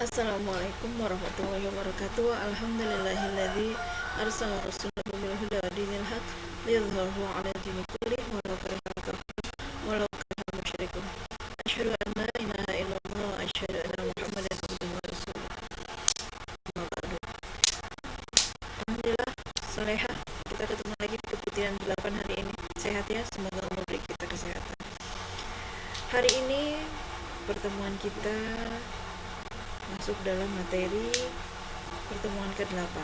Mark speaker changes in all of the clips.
Speaker 1: Assalamualaikum warahmatullahi wabarakatuh. Alhamdulillahilladzi arsala rasulahu bil huda wa dinil haq liyudhhirahu 'ala dini kullih walau karihal kafirun walau karihal musyrikun. Asyhadu an la ilaha illallah wa asyhadu anna Muhammadan abduhu wa rasuluh. Amma ba'du. Alhamdulillah salehah, kita ketemu lagi di keputihan 8 hari ini. Sehat ya, semoga Allah beri kita kesehatan. Hari ini pertemuan kita masuk dalam materi pertemuan ke-8.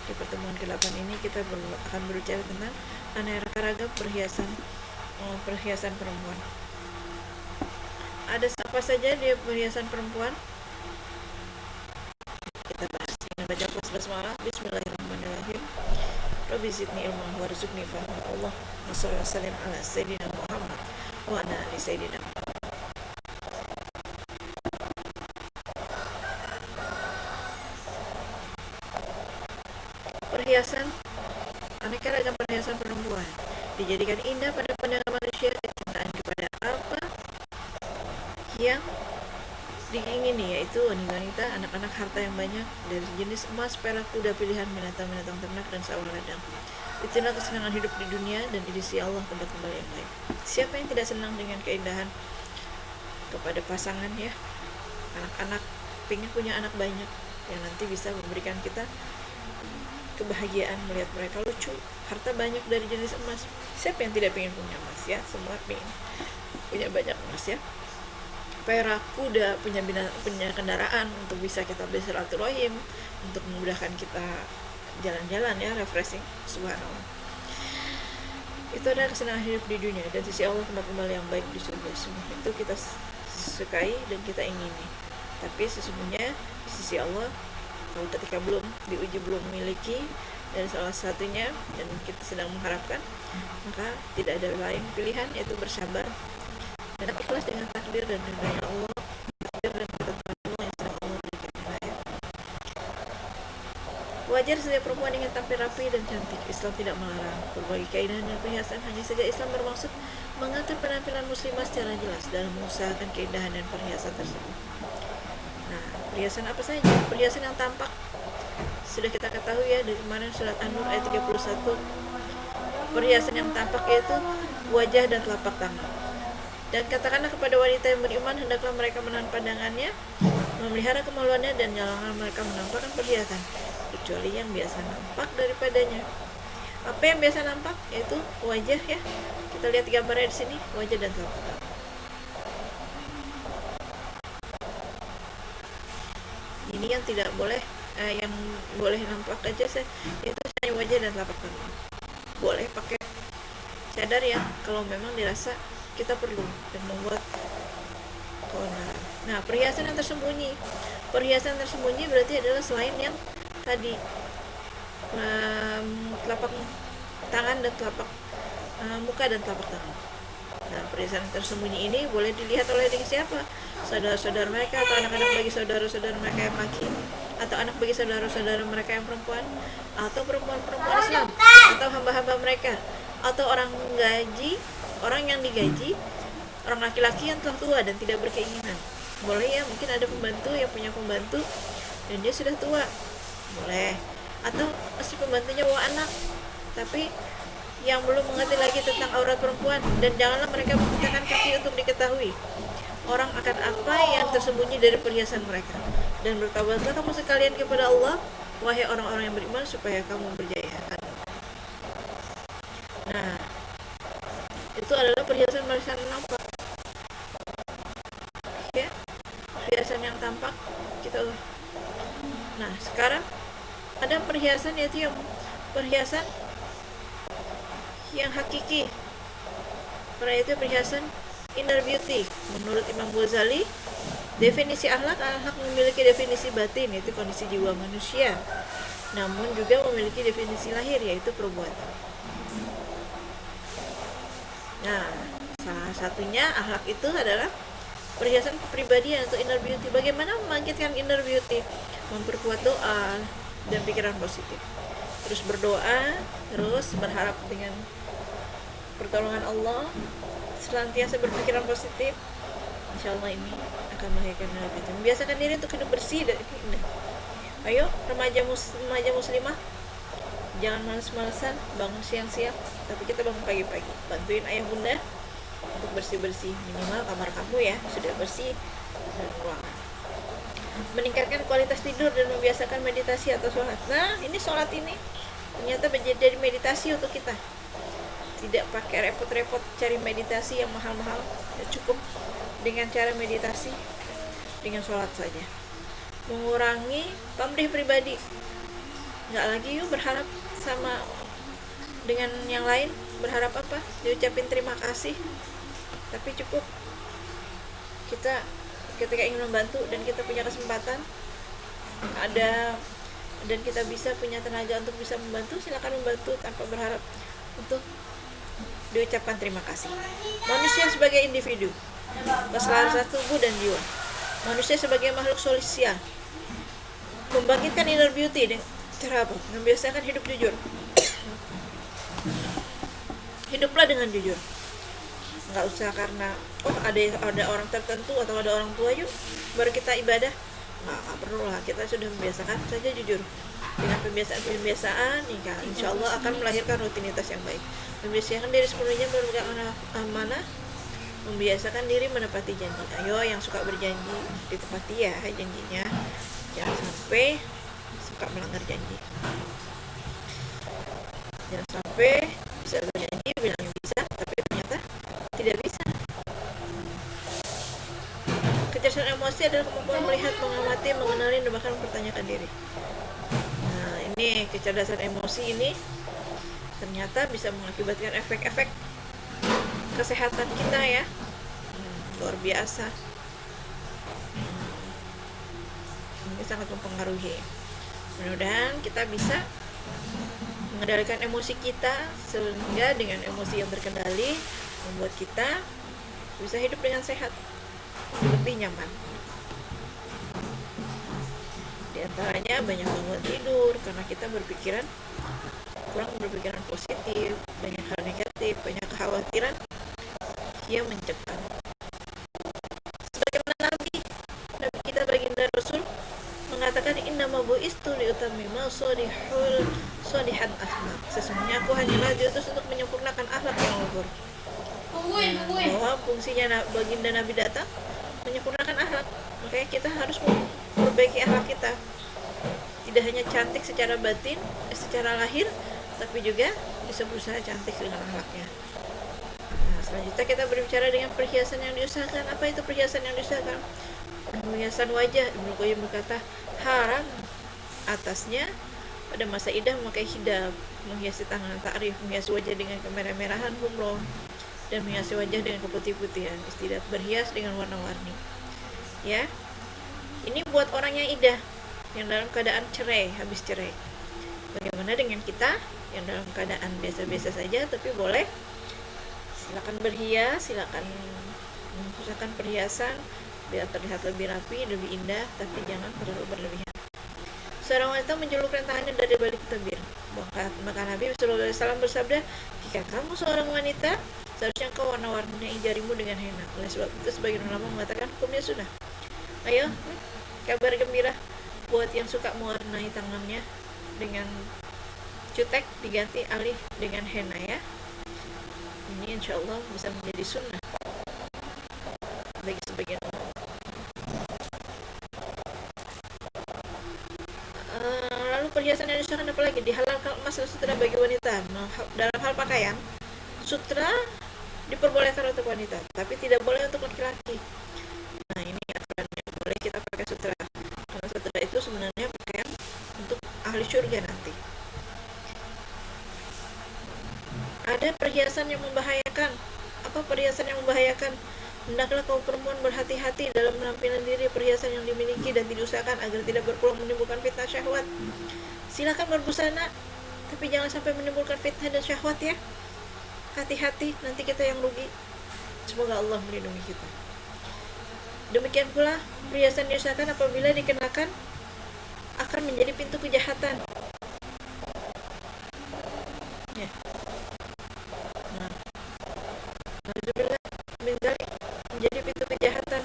Speaker 1: Di pertemuan ke-8 ini kita akan berbicara tentang aneka ragam perhiasan perempuan. Ada apa saja di perhiasan perempuan? Kita bahas dengan baca basmalah. Bismillahirrahmanirrahim. Rabbi zidni ilman warzuqni fahma. Allahumma shalli wa sallim ala sayyidina Muhammad wa ala ali sayyidina Muhammad. Perhiasan, aneka ragam perhiasan perempuan dijadikan indah pada pandangan manusia. Kecintaan kepada apa yang diingini, yaitu wanita-wanita, anak-anak, harta yang banyak dari jenis emas, perak, kuda pilihan, binatang-binatang ternak, dan sawah ladang. Itulah kesenangan hidup di dunia, dan di sisi Allah tempat kembali yang baik. Siapa yang tidak senang dengan keindahan kepada pasangan, ya? Anak-anak pengen punya anak banyak yang nanti bisa memberikan kita kebahagiaan melihat mereka lucu, harta banyak dari jenis emas. Siapa yang tidak ingin punya emas, ya? Semua ingin punya banyak emas, ya. Perak, kuda, punya kendaraan untuk bisa kita bersilaturahim, untuk memudahkan kita jalan-jalan, ya, refreshing. Subhanallah. Itu adalah kesenangan hidup di dunia, dan sisi Allah tempat kembali yang baik di surga. Semua itu kita sukai dan kita ingini. Tapi sesungguhnya di sisi Allah, kalau ketika belum diuji, belum memiliki, dan salah satunya dan kita sedang mengharapkan, maka tidak ada lain pilihan yaitu bersabar dan ikhlas dengan takdir dan ridhonya Allah, takdir dan ketentuan Allah yang sedang Allah berikan. Wajar setiap perempuan ingin tampil rapi dan cantik. Islam tidak melarang berbagai keindahan dan perhiasan, hanya saja Islam bermaksud mengatur penampilan muslimah secara jelas dalam mengusahakan keindahan dan perhiasan tersebut. Nah, perhiasan apa saja? Perhiasan yang tampak sudah kita ketahui, ya, dari kemarin surat An-Nur ayat 31. Perhiasan yang tampak yaitu wajah dan telapak tangan. Dan katakanlah kepada wanita yang beriman, hendaklah mereka menahan pandangannya, memelihara kemaluannya, dan janganlah mereka menampakkan perhiasan kecuali yang biasa nampak daripadanya. Apa yang biasa nampak? Yaitu wajah, ya. Kita lihat gambarnya di sini, wajah dan telapak tangan. Ini yang tidak boleh, yang boleh nampak aja itu hanya wajah dan telapak tangan. Boleh pakai cadar, ya, kalau memang dirasa kita perlu dan membuat keonaran. Nah, perhiasan yang tersembunyi berarti adalah selain yang tadi, telapak tangan dan telapak muka dan telapak tangan. Nah, perhiasan tersembunyi ini boleh dilihat oleh siapa? Saudara-saudara mereka, atau anak-anak bagi saudara-saudara mereka yang laki, atau anak bagi saudara-saudara mereka yang perempuan, atau perempuan-perempuan Islam, atau hamba-hamba mereka, atau orang yang digaji, orang laki-laki yang telah tua dan tidak berkeinginan. Boleh, ya, mungkin ada pembantu yang punya pembantu dan dia sudah tua, boleh. Atau masih pembantunya bawa anak, tapi yang belum mengerti lagi tentang aurat perempuan, dan janganlah mereka menggunakan kaki untuk diketahui orang akan apa yang tersembunyi dari perhiasan mereka. Dan bertobatlah kamu sekalian kepada Allah, wahai orang-orang yang beriman, supaya kamu berjaya. Nah, itu adalah perhiasan yang nampak, ya, perhiasan yang tampak kita. Nah, sekarang ada perhiasan, yaitu yang perhiasan yang hakiki. Itu perhiasan inner beauty. Menurut Imam Ghazali, definisi akhlak memiliki definisi batin, yaitu kondisi jiwa manusia, namun juga memiliki definisi lahir, yaitu perbuatan. Nah, salah satunya akhlak itu adalah perhiasan kepribadian atau inner beauty. Bagaimana membangkitkan inner beauty? Memperkuat doa dan pikiran positif. Terus berdoa, terus berharap dengan pertolongan Allah, senantiasa berpikiran positif, Insya Allah ini akan melahirkan anak itu. Membiasakan diri untuk hidup bersih dan indah. Ayo remaja muslimah, jangan malas-malasan bangun siang-siang, tapi kita bangun pagi-pagi. Bantuin ayah bunda untuk bersih-bersih, minimal kamar kamu ya sudah bersih dan ruangan. Meningkatkan kualitas tidur dan membiasakan meditasi atau sholat. Nah, ini sholat ini ternyata menjadi meditasi untuk kita. Tidak pakai repot-repot cari meditasi yang mahal-mahal, ya cukup dengan cara meditasi dengan sholat saja. Mengurangi pamrih pribadi, nggak lagi yuk berharap sama dengan yang lain, berharap apa diucapin terima kasih, tapi cukup kita ketika ingin membantu dan kita punya kesempatan ada dan kita bisa punya tenaga untuk bisa membantu, silakan membantu tanpa berharap untuk diucapkan terima kasih. Manusia sebagai individu, keselarasan tubuh dan jiwa. Manusia sebagai makhluk sosial, membangkitkan inner beauty dengan cara apa? Membiasakan hidup jujur. Hiduplah dengan jujur. Nggak usah karena ada orang tertentu atau ada orang tua yuk baru kita ibadah. Nggak perlu lah, kita sudah membiasakan saja jujur. Dengan pembiasaan insya Allah akan melahirkan rutinitas yang baik. Membiasakan diri sepenuhnya berpegang amanah, membiasakan diri menepati janji. Ayo yang suka berjanji ditepati ya janjinya, jangan sampai suka melanggar janji. Jangan sampai bisa berjanji bilang bisa tapi ternyata tidak bisa. Kecerdasan emosi adalah kemampuan melihat, mengamati, mengenali, dan bahkan mempertanyakan diri. Nah, ini kecerdasan emosi ini ternyata bisa mengakibatkan efek-efek kesehatan kita ya, luar biasa. Ini sangat mempengaruhi. Mudah-mudahan kita bisa mengendalikan emosi kita sehingga dengan emosi yang terkendali membuat kita bisa hidup dengan sehat, lebih nyaman. Di antaranya banyak bangun tidur karena kita kurang berpikiran positif, banyak hal negatif, banyak kekhawatiran yang mencekam. Sebagaimana Nabi kita baginda Rasul mengatakan innama bu'istu liutammima sholihan akhlak. Sesungguhnya aku hanyalah diutus untuk menyempurnakan akhlak yang luhur. Bahwa fungsinya baginda Nabi datang menyempurnakan akhlak, makanya kita harus memperbaiki akhlak kita. Tidak hanya cantik secara batin, secara lahir, tapi juga bisa berusaha cantik dengan akhlaknya. Nah, selanjutnya kita berbicara dengan perhiasan yang diusahakan. Apa itu perhiasan yang diusahakan? Perhiasan wajah. Ibnu Qayyim berkata haram atasnya pada masa idah memakai hijab, menghiasi tangan ta'rif, menghiasi wajah dengan kemerah-merahan humroh, dan menghiasi wajah dengan keputih-putihan. Istilah berhias dengan warna-warni. Ya, ini buat orang yang idah, yang dalam keadaan cerai, habis cerai. Bagaimana dengan kita yang dalam keadaan biasa-biasa saja, tapi boleh silakan berhias, silakan menggunakan perhiasan biar terlihat lebih rapi, lebih indah, tapi jangan terlalu berlebihan. Seorang wanita menjulurkan tangannya dari balik tabir. Maka Nabi SAW bersabda, jika kamu seorang wanita, seharusnya engkau warna-warni jarimu dengan henna. Oleh sebab itu sebagian ulama mengatakan hukumnya sunnah. Ayo, kabar gembira buat yang suka mewarnai tangannya dengan cutek diganti alih dengan henna ya. Ini insya Allah bisa menjadi sunnah bagi sebagian ulama. Lalu perhiasan yang diusahakan apa lagi? Dihalalkan emas dan sutra bagi wanita. Dalam hal pakaian, sutra diperbolehkan untuk wanita, tapi tidak boleh untuk laki-laki. Nah, ini aturannya, boleh kita pakai sutra. Karena sutra itu sebenarnya pakaian untuk ahli surga nanti. Ada perhiasan yang membahayakan. Apa perhiasan yang membahayakan? Hendaklah kaum perempuan berhati-hati dalam penampilan diri. Perhiasan yang dimiliki dan diusahakan agar tidak berpeluang menimbulkan fitnah syahwat. Silakan berbusana, tapi jangan sampai menimbulkan fitnah dan syahwat ya. Hati-hati, nanti kita yang rugi. Semoga Allah melindungi kita. Demikian pula perhiasan diusahakan apabila dikenakan akan menjadi pintu kejahatan. Ya. Nah, alhamdulillah menjadi pintu kejahatan.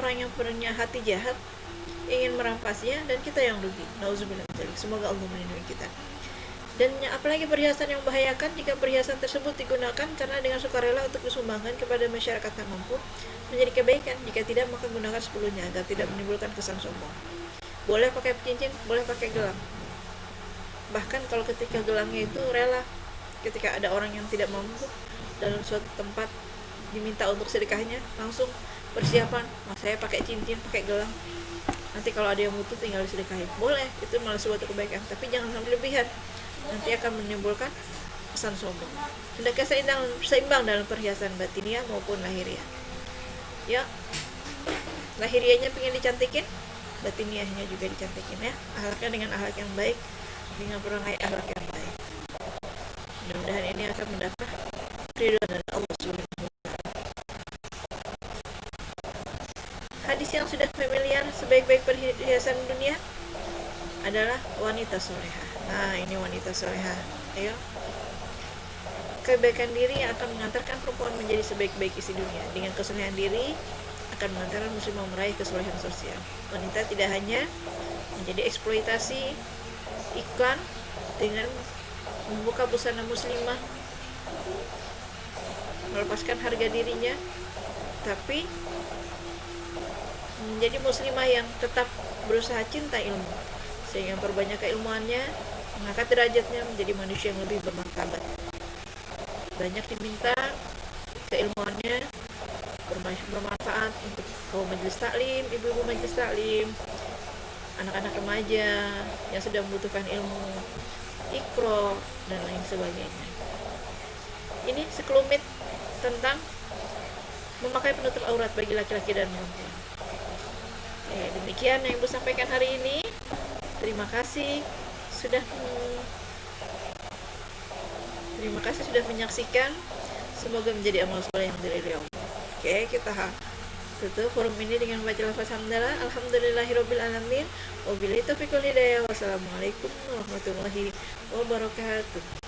Speaker 1: orang yang punya hati jahat ingin merampasnya, dan kita yang rugi. Nauzubillah min dzalik. Semoga Allah melindungi kita. Dan apalagi perhiasan yang membahayakan jika perhiasan tersebut digunakan karena dengan sukarela untuk disumbangkan kepada masyarakat yang mampu menjadi kebaikan. Jika tidak, maka gunakan sepuluhnya agar tidak menimbulkan kesan sombong. Boleh pakai cincin, boleh pakai gelang. Bahkan kalau ketika gelangnya itu rela, ketika ada orang yang tidak mampu dalam suatu tempat diminta untuk sedekahnya, langsung persiapan, mas saya pakai cincin, pakai gelang, nanti kalau ada yang butuh tinggal disedekahin. Boleh, itu malah suatu kebaikan, tapi jangan sampai lebihan, nanti akan menimbulkan kesan sombong. Hendaknya seimbang dalam perhiasan batiniah maupun lahiriah. Ya, lahiriahnya pengen dicantikin, batiniahnya juga dicantikin ya. Akhlaknya dengan akhlak yang baik, dengan perangai akhlak yang baik. Mudah-mudahan ini akan mendapat ridho dari Allah Subhanahu wa Ta'ala. Hadis yang sudah familiar, sebaik-baik perhiasan dunia adalah wanita soleha. Nah, ini wanita soleha. Ayo, kebaikan diri yang akan mengantarkan perempuan menjadi sebaik-baik isi dunia. Dengan kesolehan diri akan mengantarkan muslimah meraih kesolehan sosial. Wanita tidak hanya menjadi eksploitasi iklan dengan membuka busana muslimah, melepaskan harga dirinya, tapi menjadi muslimah yang tetap berusaha cinta ilmu, sehingga perbanyak keilmuannya, mengangkat derajatnya menjadi manusia yang lebih bermartabat. Banyak diminta keilmuannya bermanfaat untuk kaum majelis taklim, ibu-ibu majelis taklim, anak-anak remaja yang sedang membutuhkan ilmu, ikro, dan lain sebagainya. Ini sekelumit tentang memakai penutup aurat bagi laki-laki dan perempuan. Demikian yang Ibu sampaikan hari ini. Terima kasih sudah menyaksikan. Semoga menjadi amal soleh yang dari Allah. Oke, kita tutup forum ini dengan baca lafaz hamdalah. Alhamdulillahirabbil alamin. Wabillahi taufiq wal hidayah. Wassalamualaikum warahmatullahi wabarakatuh.